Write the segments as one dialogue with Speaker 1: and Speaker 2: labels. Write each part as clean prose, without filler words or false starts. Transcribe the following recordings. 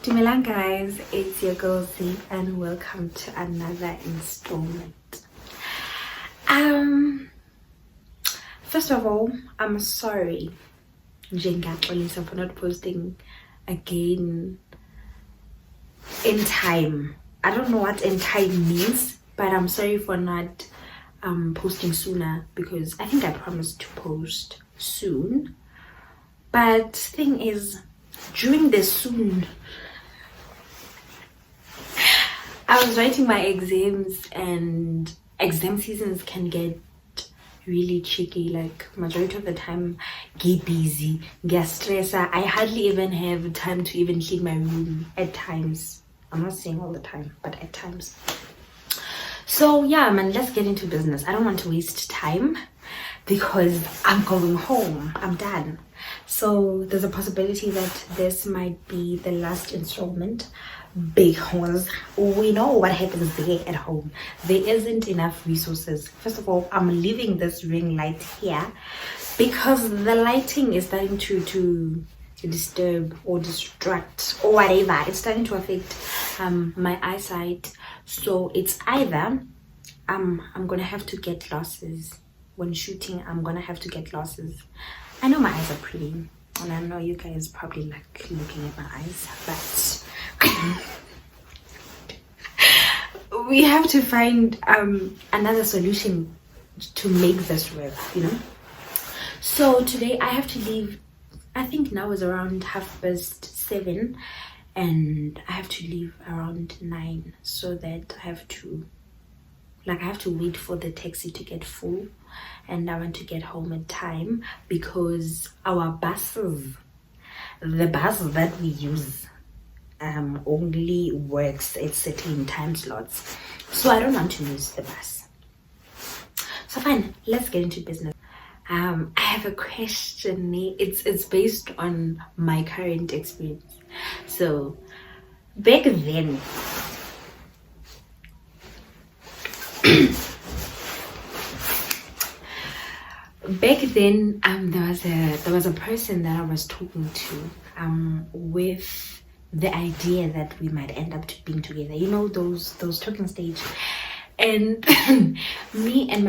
Speaker 1: Dumelang guys, it's your girl Z and welcome to another installment. First of all, I'm sorry for not posting again in time. I don't know what in time means, but I'm sorry for not posting sooner because I think I promised to post soon. But thing is, during the soon, I was writing my exams, and exam seasons can get really tricky. Like majority of the time, get busy, get stressed. I hardly even have time to even clean my room at times. I'm not saying all the time, but at times. So yeah, man, let's get into business. I don't want to waste time because I'm going home. I'm done. So there's a possibility that this might be the last installment because we know what happens there at home. There isn't enough resources. First of all, I'm leaving this ring light here because the lighting is starting to disturb or distract or whatever. It's starting to affect my eyesight. So it's either I'm gonna have to get glasses when shooting. I'm gonna have to get glasses. I know my eyes are pretty, and I know you guys probably like looking at my eyes, but we have to find another solution to make this work, you know. So today I have to leave. I think now is around 7:30, and I have to leave around 9, so that I have to wait for the taxi to get full, and I want to get home in time because our buses, the bus that we use, only works at certain time slots, so I don't want to miss the bus. So fine, let's get into business. I have a question. It's based on my current experience. So back then, there was a person that I was talking to with the idea that we might end up being together. You know, those talking stage, and me and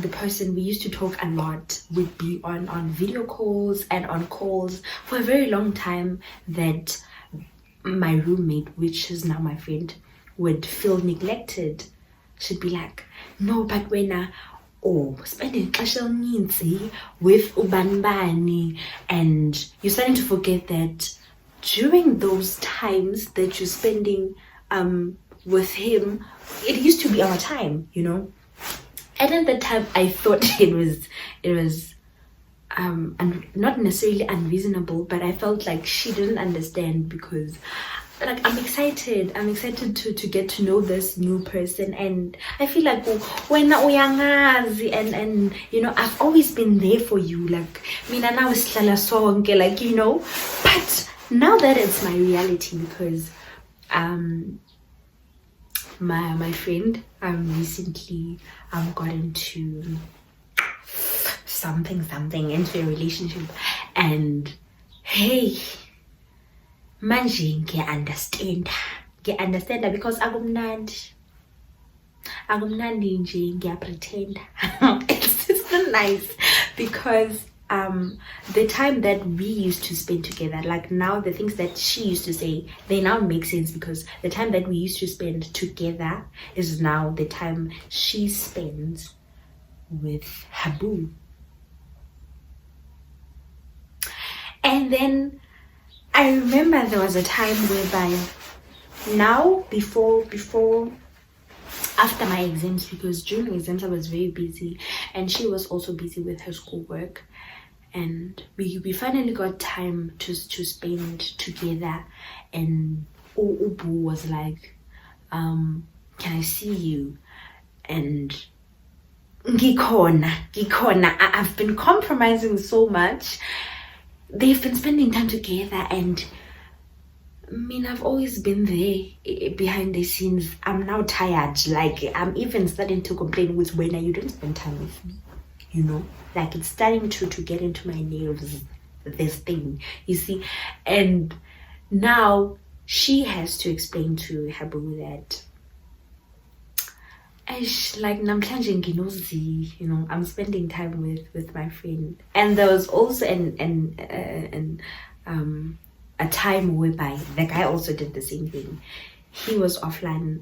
Speaker 1: the person, we used to talk a lot. We'd be on video calls and on calls for a very long time. That my roommate, which is now my friend, would feel neglected. She'd be like, no, but when spending with ubanbani, and you're starting to forget that during those times that you're spending with him, it used to be our time, you know. And at the time I thought it was not necessarily unreasonable, but I felt like she didn't understand because like I'm excited to get to know this new person, and I feel like when uyangazi, and you know, I've always been there for you, like mina nawe sihlala sonke, like, you know. But now that it's my reality, because my friend recently got into something into a relationship, and hey, manje ngiya-understand because akumnandi nje, ngiya-pretend. It's not nice because the time that we used to spend together, like now the things that she used to say, they now make sense because the time that we used to spend together is now the time she spends with her boo. And then I remember there was a time whereby now after my exams, because during exams I was very busy and she was also busy with her schoolwork, and we finally got time to spend together. And Ubu was like, can I see you? And Gikhona, I've been compromising so much. They've been spending time together, and I mean, I've always been there behind the scenes. I'm now tired. Like, I'm even starting to complain with when you don't spend time with me, you know. Like, it's starting to get into my nerves, this thing, you see. And now she has to explain to her boo that like namhlanje nginozi, I'm spending time with my friend. And there was also a time whereby the guy also did the same thing. He was offline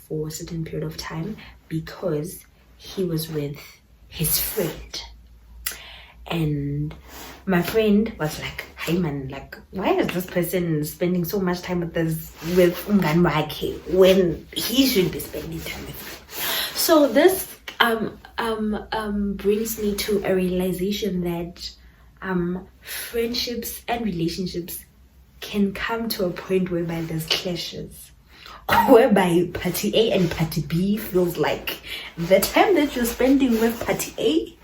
Speaker 1: for a certain period of time because he was with his friend. And my friend was like, hey man, like, why is this person spending so much time with umngani wakhe when he should be spending time with me? So this brings me to a realization that friendships and relationships can come to a point whereby there's clashes, whereby party A and party B feels like the time that you're spending with party A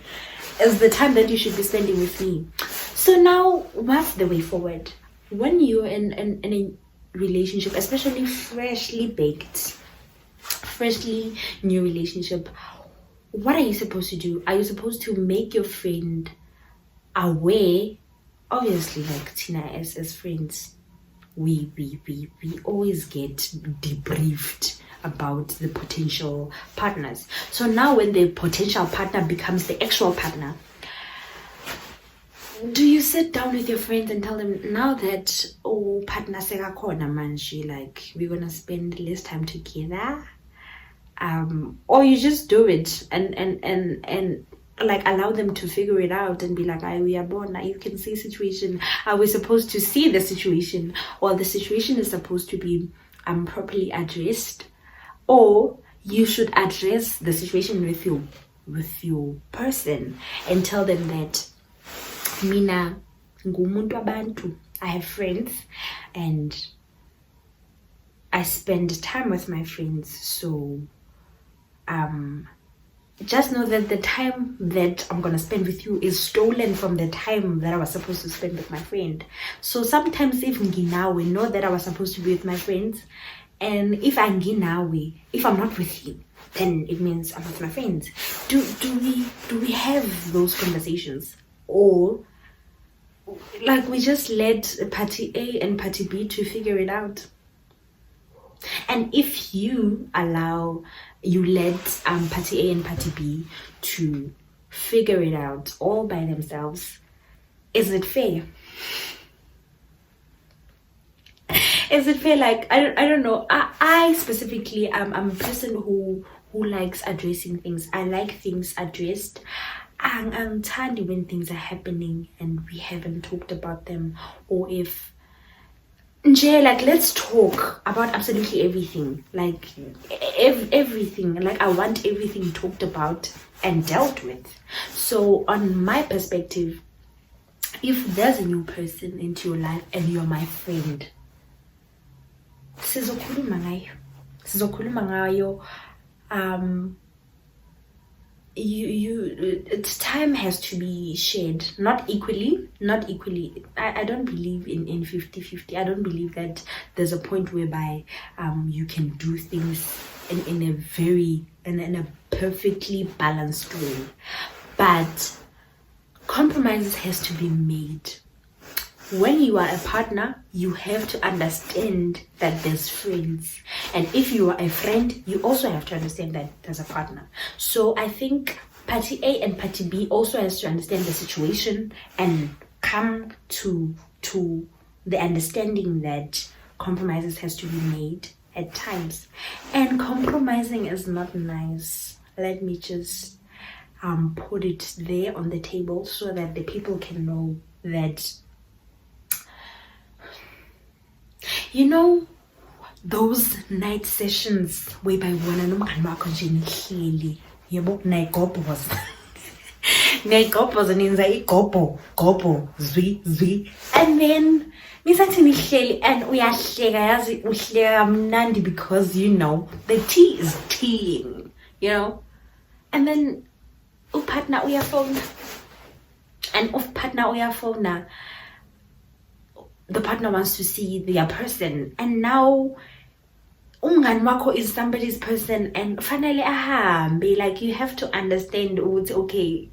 Speaker 1: is the time that you should be spending with me. So now, what's the way forward? When you're in a relationship, especially freshly baked, freshly new relationship, what are you supposed to do? Are you supposed to make your friend aware? Obviously, like Tina, as friends, we always get debriefed about the potential partners. So now when the potential partner becomes the actual partner, do you sit down with your friends and tell them, now that partner sekakhona manje, like we're gonna spend less time together, or you just do it and like allow them to figure it out and be like, we are born now, you can see situation. Are we supposed to see the situation, or the situation is supposed to be properly addressed? Or you should address the situation with your person and tell them that mina ngumuntu wabantu, I have friends and I spend time with my friends. So just know that the time that I'm gonna spend with you is stolen from the time that I was supposed to spend with my friend. So sometimes even nginawe, know that I was supposed to be with my friends. And if I'm not with you, then it means I'm with my friends. Do we have those conversations, or like we just let party A and party B to figure it out? And if you let party A and party B to figure it out all by themselves, is it fair? Is it fair? Like, I don't know. I specifically I'm a person who likes addressing things. I like things addressed. I'm tired when things are happening and we haven't talked about them, or if like, let's talk about absolutely everything. Like everything. Like, I want everything talked about and dealt with. So on my perspective, if there's a new person into your life and you're my friend, sizokhuluma ngayo. It's time has to be shared, not equally. I don't believe in 50-50. I don't believe that there's a point whereby you can do things in a perfectly balanced way, but compromises has to be made. When you are a partner, you have to understand that there's friends. And if you are a friend, you also have to understand that there's a partner. So I think party A and party B also has to understand the situation and come to the understanding that compromises has to be made at times. And compromising is not nice. Let me just put it there on the table so that the people can know that, those night sessions whereby wena nomngani wakho nje nihleli, yebo, nayigobhoza nenza igobho zwi, and then nisathi nihleli and uyahleka, yazi uhleka kamnandi because the tea is teaing, and then upartner uyafona, and partner uyafona, the partner wants to see their person, and now umngani wakho is somebody's person, and finally ahambe. Like, you have to understand, okay,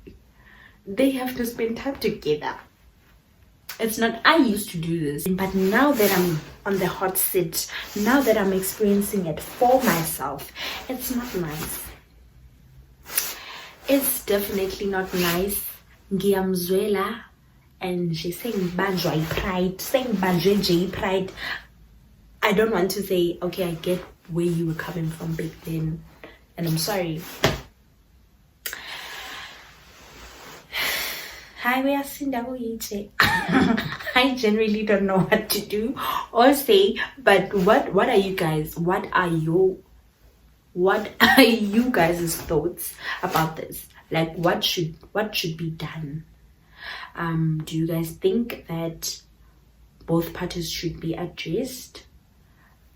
Speaker 1: they have to spend time together. It's not, I used to do this, but now that I'm on the hot seat, now that I'm experiencing it for myself, it's not nice. It's definitely not nice. Ngiyamzwela, and she's saying banjwa pride, saying banjwa pride. I don't want to say, okay, I get where you were coming from back then, and I'm sorry. I generally don't know what to do or say, but what are you guys? What are you guys' thoughts about this? Like, what should be done? Do you guys think that both parties should be addressed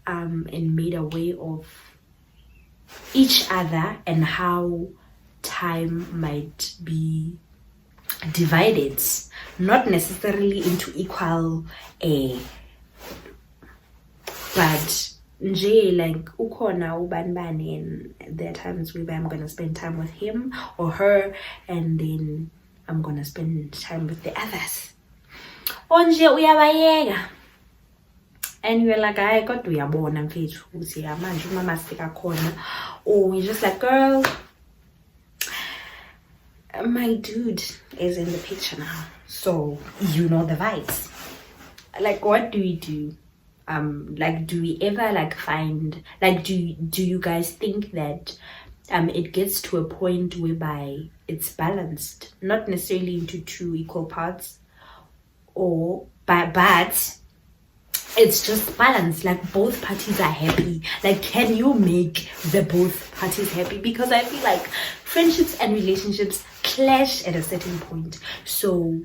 Speaker 1: and made aware of each other and how time might be divided, not necessarily into equal but like ukona ubanbani, and there are times where I'm gonna spend time with him or her, and then I'm gonna spend time with the others. Onje uyabayeka, and you're like, I got uyabona mfethu ukuthi manje mama sika khona, or you're just like, girl, my dude is in the picture now, so you know the vibes. Like, what do we do? Like, do we ever like find, like, do you guys think that it gets to a point whereby it's balanced, not necessarily into two equal parts, or but it's just balanced, like both parties are happy? Like, can you make the both parties happy? Because I feel like friendships and relationships clash at a certain point. So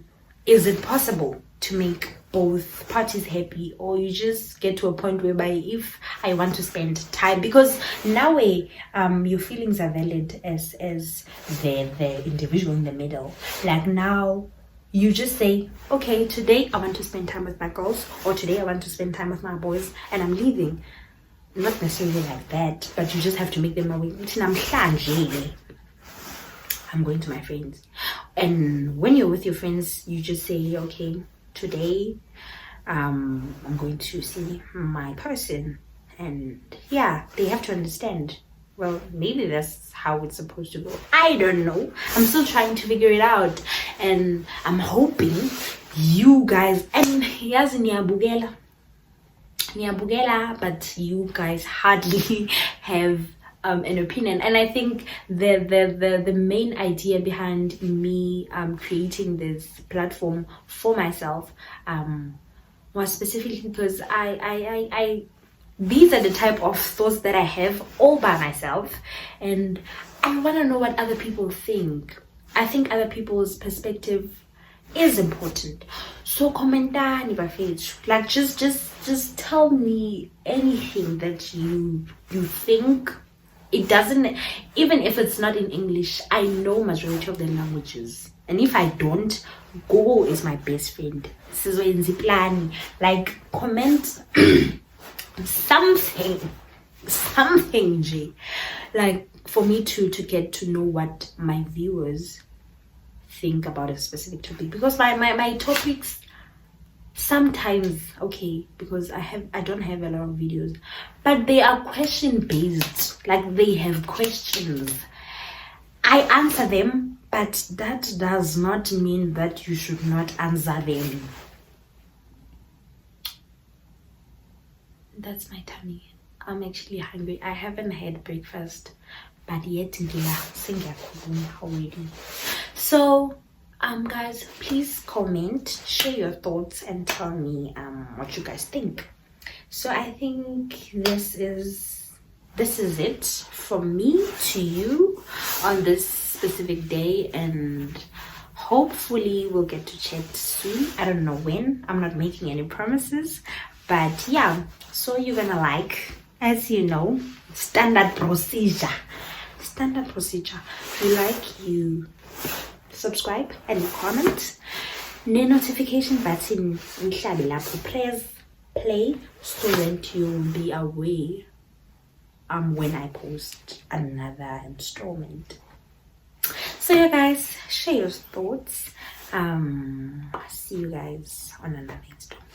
Speaker 1: is it possible to make both parties happy, or you just get to a point whereby if I want to spend time, because now your feelings are valid as the individual in the middle, like now you just say, okay, today I want to spend time with my girls, or today I want to spend time with my boys, and I'm leaving. Not necessarily like that, but you just have to make them aware. I'm going to my friends. And when you're with your friends, you just say, okay, today I'm going to see my person. And yeah, they have to understand. Well, maybe that's how it's supposed to go. I don't know. I'm still trying to figure it out. And I'm hoping you guys, and yes, Nyabugela, but you guys hardly have an opinion. And I think the main idea behind me creating this platform for myself was specifically because I these are the type of thoughts that I have all by myself, and I want to know what other people think. I think other people's perspective is important. So commentani bafethu, like just tell me anything that you think. It doesn't, even if it's not in English, I know majority of the languages, and if I don't, Google is my best friend. Like, comment something G, like for me to get to know what my viewers think about a specific topic, because my topics sometimes, okay, because I don't have a lot of videos, but they are question based, like they have questions, I answer them, but that does not mean that you should not answer them. That's my tummy. I'm actually hungry. I haven't had breakfast, but yet already. So guys, please comment, share your thoughts, and tell me what you guys think. So I think this is it from me to you on this specific day, and hopefully we'll get to chat soon. I don't know when. I'm not making any promises, but yeah. So you're gonna like, as you know, standard procedure. If you like, you subscribe and comment. The notification button, press play so that you'll be aware when I post another installment. So yeah guys, share your thoughts. See you guys on another installment.